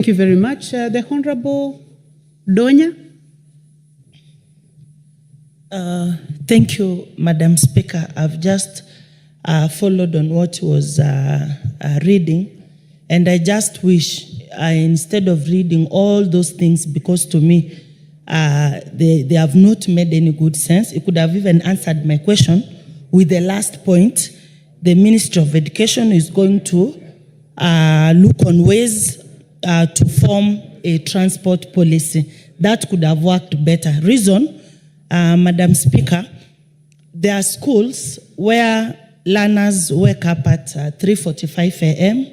Thank you very much. The Honorable Donya. Thank you, Madam Speaker. I've just followed on what was reading, and I just wish instead of reading all those things, because to me they have not made any good sense. It could have even answered my question with the last point. The Ministry of Education is going to look on ways to form a transport policy. That could have worked better. Reason, Madam Speaker, there are schools where learners wake up at 3:45 a.m.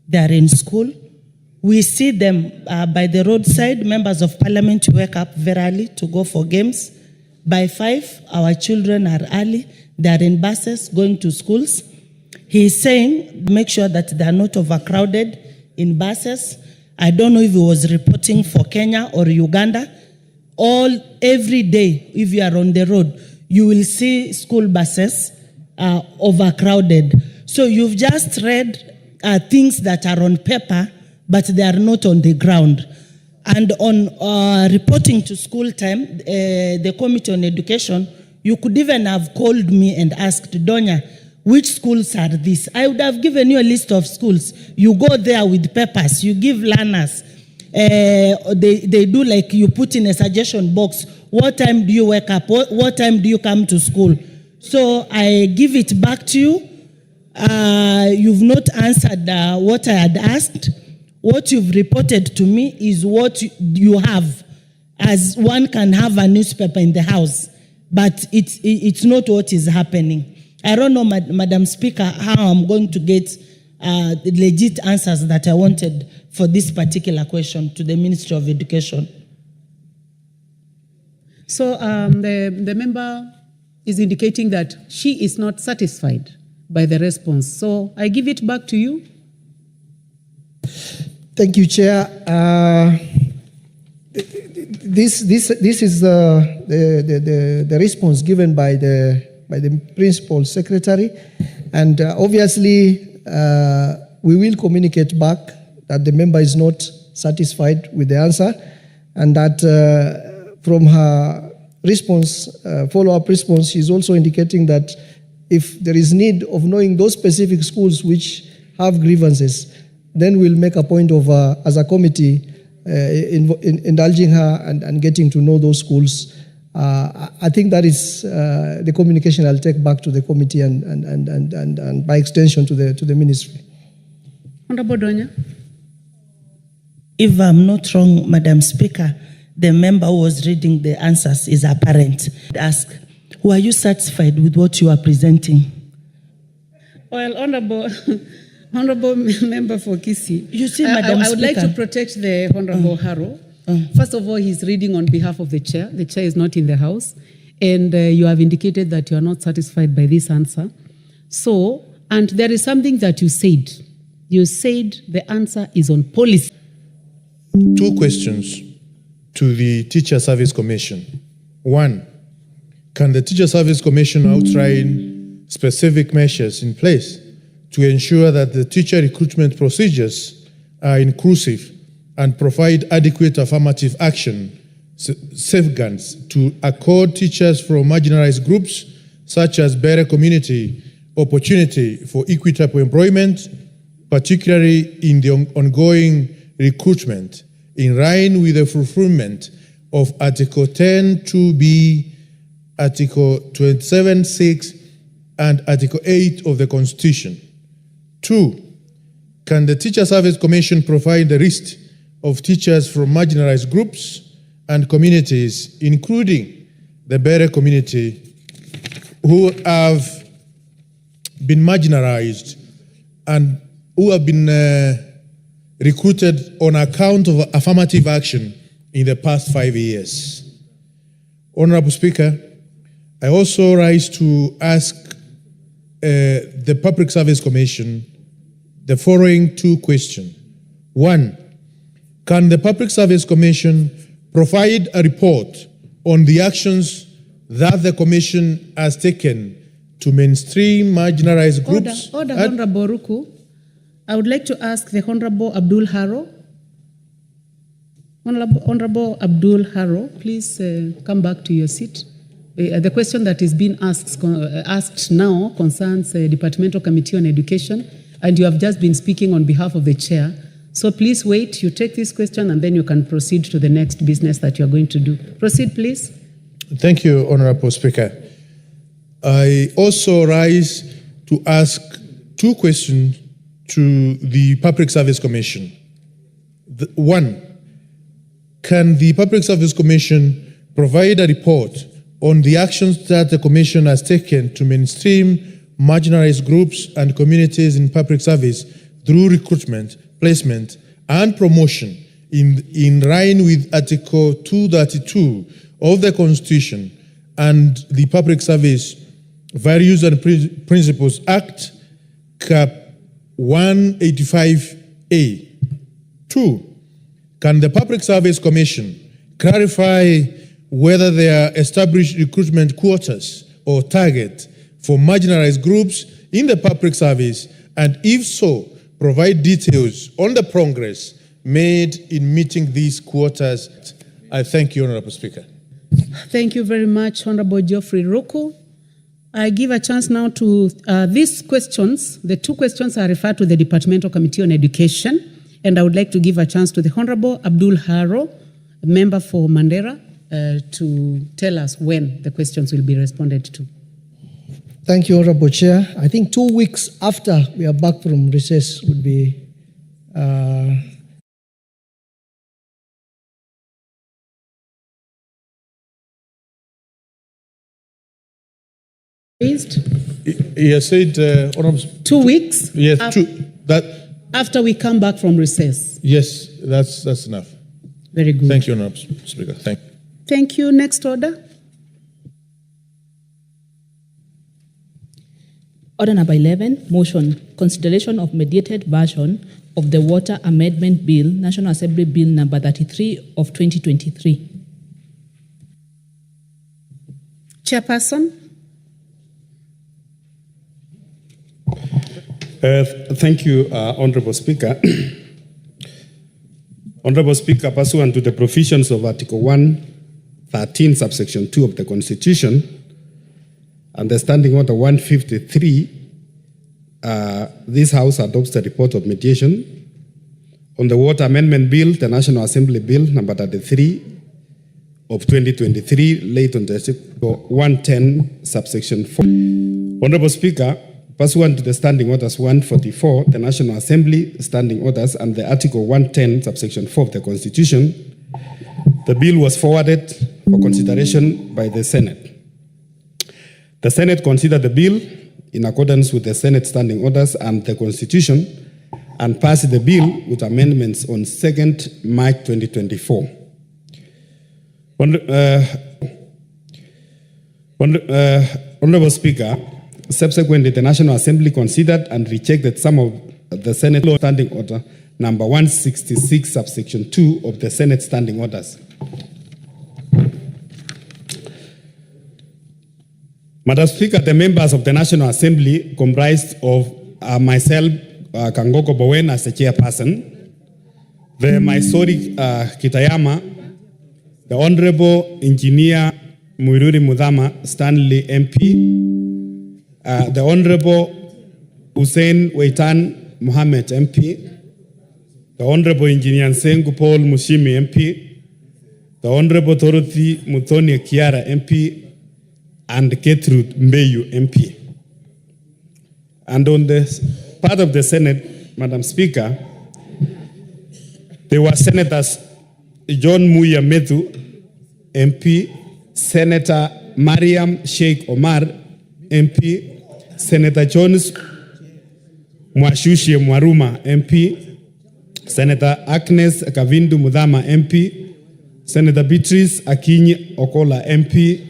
They are in school. We see them by the roadside. Members of Parliament wake up very early to go for games. By 5, our children are early. They are in buses going to schools. He is saying, make sure that they are not overcrowded in buses. I don't know if he was reporting for Kenya or Uganda. Every day, if you are on the road, you will see school buses overcrowded. So you've just read things that are on paper, but they are not on the ground. And on reporting to school time, the Committee on Education, you could even have called me and asked, Donya, which schools are these? I would have given you a list of schools. You go there with papers, you give learners. They do like you put in a suggestion box. What time do you wake up? What time do you come to school? So I give it back to you. You've not answered what I had asked. What you've reported to me is what you have, as one can have a newspaper in the house, but it's not what is happening. I don't know, Madam Speaker, how I'm going to get the legit answers that I wanted for this particular question to the Ministry of Education. So the member is indicating that she is not satisfied by the response. So I give it back to you. Thank you, Chair. This is the response given by the Principal Secretary, and obviously we will communicate back that the member is not satisfied with the answer, and that from her response, follow-up response, she's also indicating that if there is need of knowing those specific schools which have grievances, then we'll make a point of, as a committee, indulging her and getting to know those schools. I think that is the communication I'll take back to the committee and by extension to the ministry. Honorable Donya. If I'm not wrong, Madam Speaker, the member who was reading the answers is a parent. Ask, were you satisfied with what you are presenting? Well, Honorable Member for Kisii, you see, Madam I would Speaker, like to protect the Honorable Harrow. First of all, he's reading on behalf of the chair. The chair is not in the house. And you have indicated that you are not satisfied by this answer. So, and there is something that you said. You said the answer is on policy. 2 questions to the Teacher Service Commission. 1, can the Teacher Service Commission outline specific measures in place to ensure that the teacher recruitment procedures are inclusive and provide adequate affirmative action safeguards to accord teachers from marginalized groups such as barrier community opportunity for equitable employment, particularly in the ongoing recruitment, in line with the fulfillment of Article 10(2)(b), Article 27(6), and Article 8 of the Constitution. 2, can the Teacher Service Commission provide the list of teachers from marginalized groups and communities, including the barrier community, who have been marginalized and who have been recruited on account of affirmative action in the past 5 years? Honorable Speaker, I also rise to ask the Public Service Commission the following 2 questions. 1, can the Public Service Commission provide a report on the actions that the Commission has taken to mainstream marginalized groups? Order, Honorable Ruku. I would like to ask the Honorable Abdul Harrow Honorable Abdul Haro, please come back to your seat. The question that is being asked now concerns Departmental Committee on Education, and you have just been speaking on behalf of the chair. So please wait, you take this question, and then you can proceed to the next business that you are going to do. Proceed, please. Thank you, Honorable Speaker. I also rise to ask two questions to the Public Service Commission. One, can the Public Service Commission provide a report on the actions that the Commission has taken to mainstream marginalized groups and communities in public service through recruitment, placement, and promotion in line with Article 232 of the Constitution and the Public Service Values and Principles Act, Cap 185A. Two, can the Public Service Commission clarify whether there are established recruitment quotas or target for marginalized groups in the public service, and if so, provide details on the progress made in meeting these quotas? I thank you, Honorable Speaker. Thank you very much, Honorable Geoffrey Ruku. I give a chance now to these questions. The two questions are referred to the Departmental Committee on Education, and I would like to give a chance to the Honorable Abdul Haro, a member for Mandera, to tell us when the questions will be responded to. Thank you, Honorable Chair. I think 2 weeks after we are back from recess would be Raised? He has said, Honorable. 2 weeks? Yes, After we come back from recess. Yes, that's enough. Very good. Thank you, Honorable Speaker. Thank you. Thank you. Next order. Order number 11, motion, consideration of mediated version of the Water Amendment Bill, National Assembly Bill number 33 of 2023. Chairperson. Thank you, Honorable Speaker. Honorable Speaker, pursuant to the provisions of Article 113, subsection 2 of the Constitution, and the Standing Order 153, this House adopts the report of mediation on the Water Amendment Bill, the National Assembly Bill number 33 of 2023, laid on the Article 110, subsection 4. Honorable Speaker, pursuant to the Standing Orders 144, the National Assembly Standing Orders, and the Article 110, subsection 4 of the Constitution, the bill was forwarded for consideration by the Senate. The Senate considered the bill in accordance with the Senate Standing Orders and the Constitution and passed the bill with amendments on 2nd March 2024. Honorable Speaker, subsequently, the National Assembly considered and rejected some of the Senate Standing Order number 166, subsection 2 of the Senate Standing Orders. Madam Speaker, the members of the National Assembly comprised of myself, Kangoko Bowen, as the chairperson, the Maisori Kitayama, the Honorable Engineer Muiruri Mudhama, Stanley MP, the Honorable Hussein Weitan Mohammed MP, the Honorable Engineer Nsengu Paul Mushimi MP, the Honorable Dorothy Muthoni Kiara MP, and Gertrude Mbeyu MP. And on the part of the Senate, Madam Speaker, there were Senators John Muya Methu MP, Senator Mariam Sheikh Omar MP, Senator Jones Mwashushe Mwaruma MP, Senator Agnes Kavindu Mudhama MP, Senator Beatrice Akinyi Okola MP,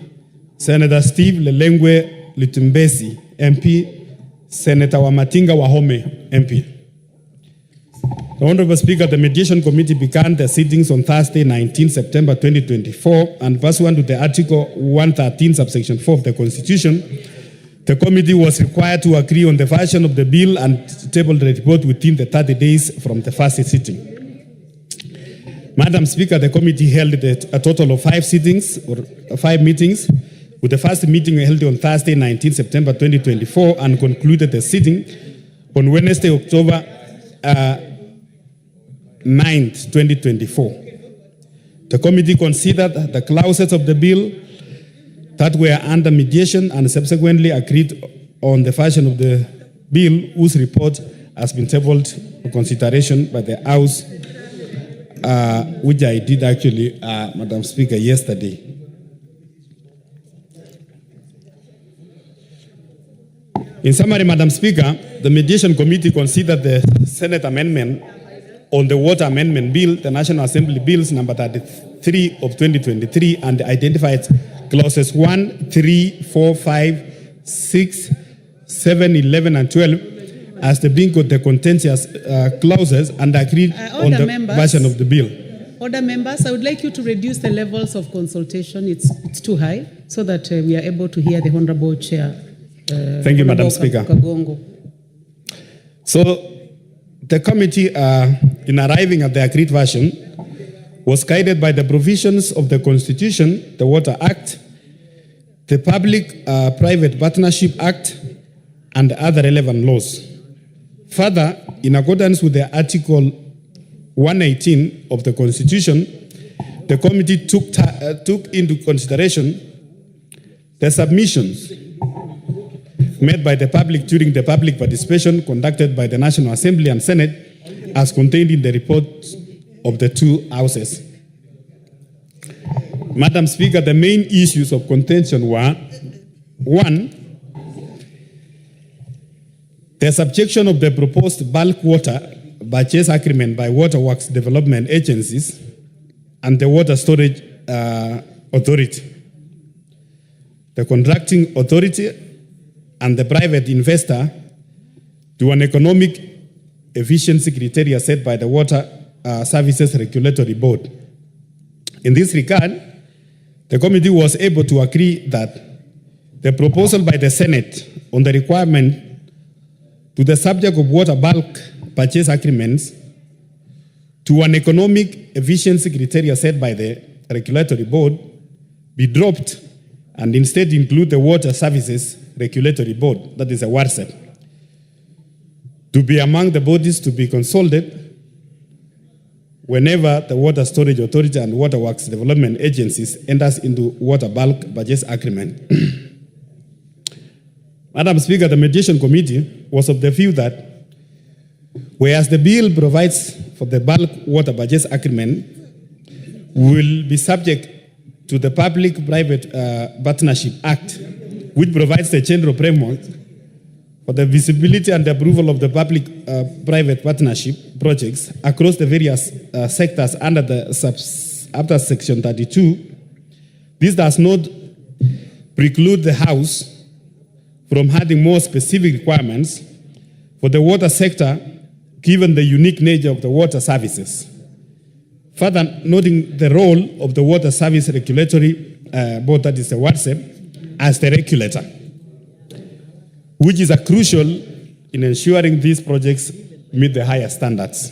Senator Steve Lelengwe Litumbesi MP, Senator Wamatinga Wahome MP. The Honorable Speaker, the Mediation Committee began their sittings on Thursday, 19 September 2024, and pursuant to the Article 113, subsection 4 of the Constitution, the committee was required to agree on the version of the bill and table the report within the 30 days from the first sitting. Madam Speaker, the committee held a total of 5 sittings or 5 meetings, with the first meeting held on Thursday, 19 September 2024, and concluded the sitting on Wednesday, October 9th, 2024. The committee considered the clauses of the bill that were under mediation and subsequently agreed on the version of the bill whose report has been tabled for consideration by the House, which I did actually, Madam Speaker, yesterday. In summary, Madam Speaker, the mediation committee considered the Senate amendment on the Water Amendment Bill, the National Assembly Bills number 33 of 2023, and identified clauses 1, 3, 4, 5, 6, 7, 11, and 12 as the being the contentious clauses and agreed on the version of the bill. Order members, I would like you to reduce the levels of consultation. It's too high, so that we are able to hear the Honorable Chair. Thank you, Madam Speaker. Kagongo. So, the committee, in arriving at the agreed version, was guided by the provisions of the Constitution, the Water Act, the Public-Private Partnership Act, and other relevant laws. Further, in accordance with the Article 118 of the Constitution, the committee took into consideration the submissions made by the public during the public participation conducted by the National Assembly and Senate as contained in the reports of the 2 houses. Madam Speaker, the main issues of contention were: 1, the subjection of the proposed bulk water purchase agreement by waterworks development agencies and the Water Storage Authority, the contracting authority and the private investor to an economic efficiency criteria set by the Water Services Regulatory Board. In this regard, the committee was able to agree that the proposal by the Senate on the requirement to the subject of water bulk purchase agreements to an economic efficiency criteria set by the Regulatory Board be dropped and instead include the Water Services Regulatory Board, that is a WARSEB, to be among the bodies to be consulted whenever the Water Storage Authority and Waterworks Development Agencies enters into water bulk purchase agreement. Madam Speaker, the mediation committee was of the view that whereas the bill provides for the bulk water purchase agreement will be subject to the Public-Private Partnership Act, which provides the general framework for the visibility and approval of the public-private partnership projects across the various sectors under after Section 32. This does not preclude the House from having more specific requirements for the water sector, given the unique nature of the water services. Further, noting the role of the Water Service Regulatory Board, that is the WARSEB, as the regulator, which is crucial in ensuring these projects meet the higher standards.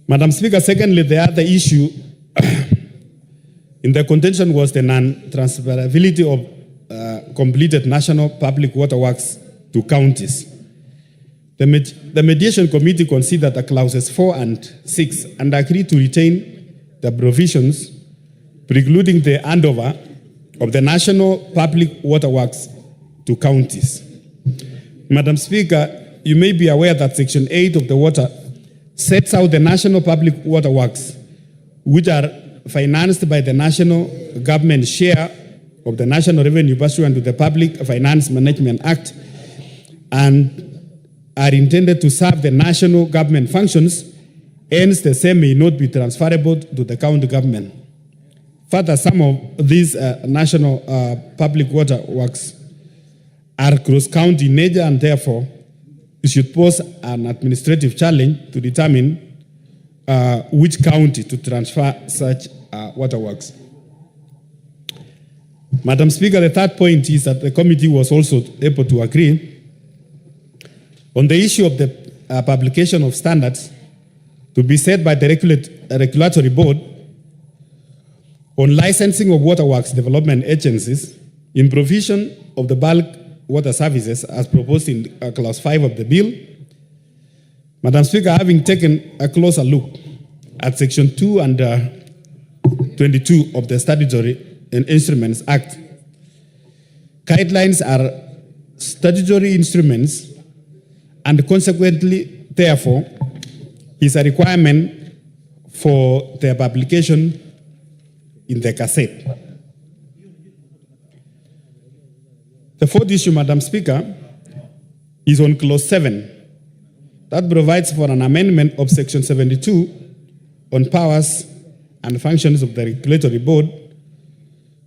Madam Speaker, secondly, the other issue in the contention was the non-transferability of completed national public waterworks to counties. The mediation committee considered the clauses 4 and 6 and agreed to retain the provisions precluding the handover of the national public waterworks to counties. Madam Speaker, you may be aware that Section 8 of the Water sets out the national public waterworks, which are financed by the national government share of the national revenue pursuant to the Public Finance Management Act, and are intended to serve the national government functions, hence the same may not be transferable to the county government. Further, some of these national public water works are cross-county in nature, and therefore it should pose an administrative challenge to determine which county to transfer such waterworks. Madam Speaker, the third point is that the committee was also able to agree on the issue of the publication of standards to be set by the regulatory board on licensing of waterworks development agencies in provision of the bulk water services as proposed in clause 5 of the bill. Madam Speaker, having taken a closer look at section 2 and 22 of the Statutory and Instruments Act, guidelines are statutory instruments and consequently, therefore, is a requirement for their publication in the Gazette. The fourth issue, Madam Speaker, is on clause 7 that provides for an amendment of section 72 on powers and functions of the regulatory board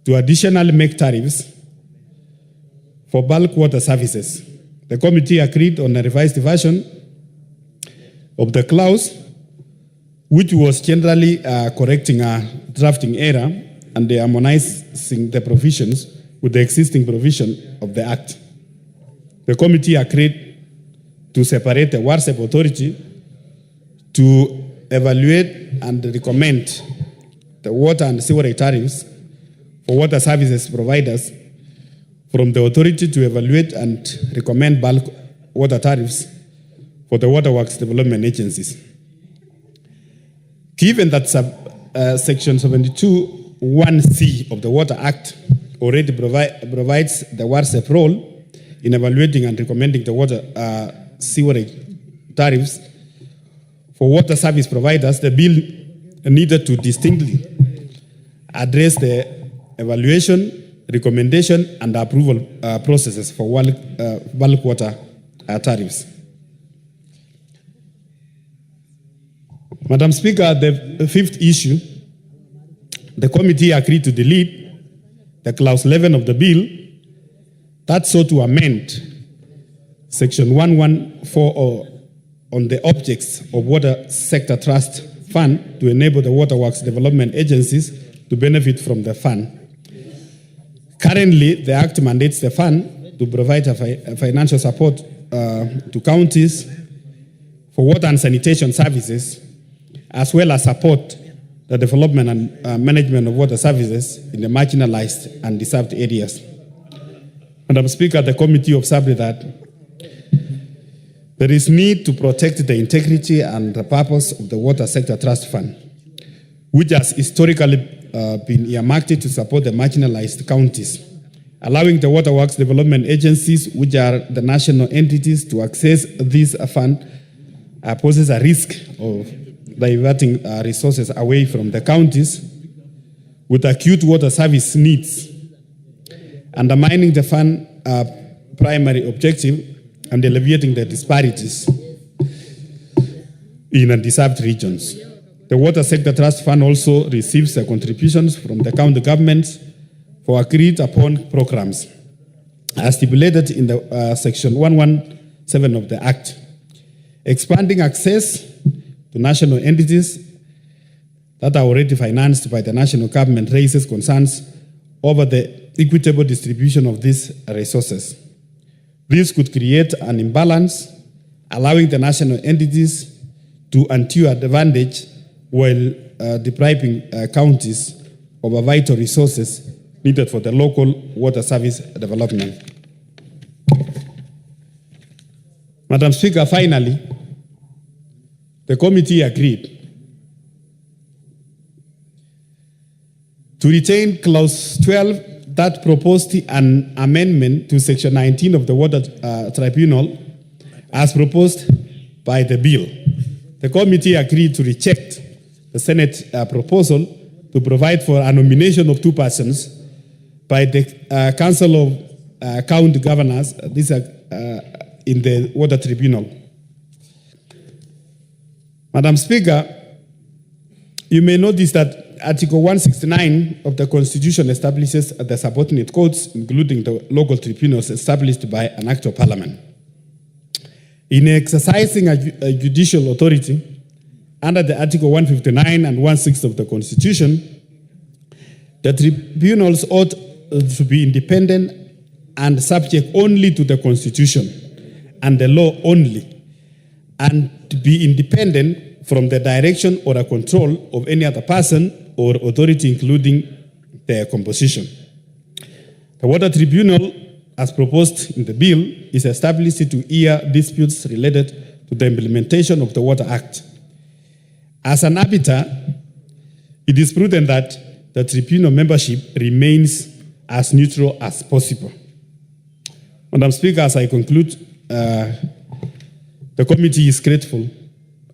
to additionally make tariffs for bulk water services. The committee agreed on a revised version of the clause, which was generally correcting a drafting error and harmonizing the provisions with the existing provision of the Act. The committee agreed to separate the WARSEP authority to evaluate and recommend the water and sewerage tariffs for water services providers from the authority to evaluate and recommend bulk water tariffs for the waterworks development agencies. Given that section 72(1)(c) of the Water Act already provides the WARSEP role in evaluating and recommending the water sewerage tariffs for water service providers, the bill needed to distinctly address the evaluation, recommendation, and approval processes for bulk water tariffs. Madam Speaker, the fifth issue, the committee agreed to delete the clause 11 of the bill that sought to amend section 114 on the objects of Water Sector Trust Fund to enable the waterworks development agencies to benefit from the fund. Currently, the Act mandates the fund to provide financial support to counties for water and sanitation services, as well as support the development and management of water services in the marginalized and deserved areas. Madam Speaker, the committee observed that there is need to protect the integrity and the purpose of the Water Sector Trust Fund, which has historically been earmarked to support the marginalized counties. Allowing the waterworks development agencies, which are the national entities, to access this fund poses a risk of diverting resources away from the counties with acute water service needs, undermining the fund primary objective and alleviating the disparities in undeserved regions. The Water Sector Trust Fund also receives contributions from the county governments for agreed upon programs, as stipulated in the section 117 of the Act. Expanding access to national entities that are already financed by the national government raises concerns over the equitable distribution of these resources. This could create an imbalance, allowing the national entities to undue advantage while depriving counties of vital resources needed for the local water service development. Madam Speaker, finally, the committee agreed to retain clause 12 that proposed an amendment to section 19 of the Water Tribunal as proposed by the bill. The committee agreed to reject the Senate proposal to provide for a nomination of 2 persons by the Council of County Governors in the Water Tribunal. Madam Speaker, you may notice that Article 169 of the Constitution establishes the subordinate courts, including the local tribunals established by an Act of Parliament. In exercising a judicial authority under the Article 159 and 160 of the Constitution, the tribunals ought to be independent and subject only to the Constitution and the law only, and to be independent from the direction or the control of any other person or authority, including their composition. The Water Tribunal, as proposed in the bill, is established to hear disputes related to the implementation of the Water Act. As an arbiter, it is prudent that the tribunal membership remains as neutral as possible. Madam Speaker, as I conclude, the committee is grateful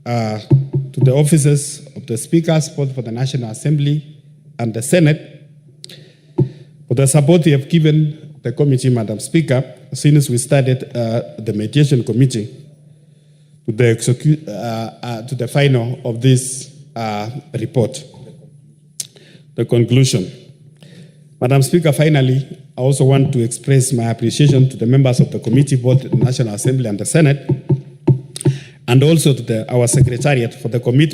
to the officers of the speakers, both for the National Assembly and the Senate, for the support they have given the committee, Madam Speaker, since we started the mediation committee to the final of this report. The conclusion. Madam Speaker, finally, I also want to express my appreciation to the members of the committee, both the National Assembly and the Senate, and also to our Secretariat for the committee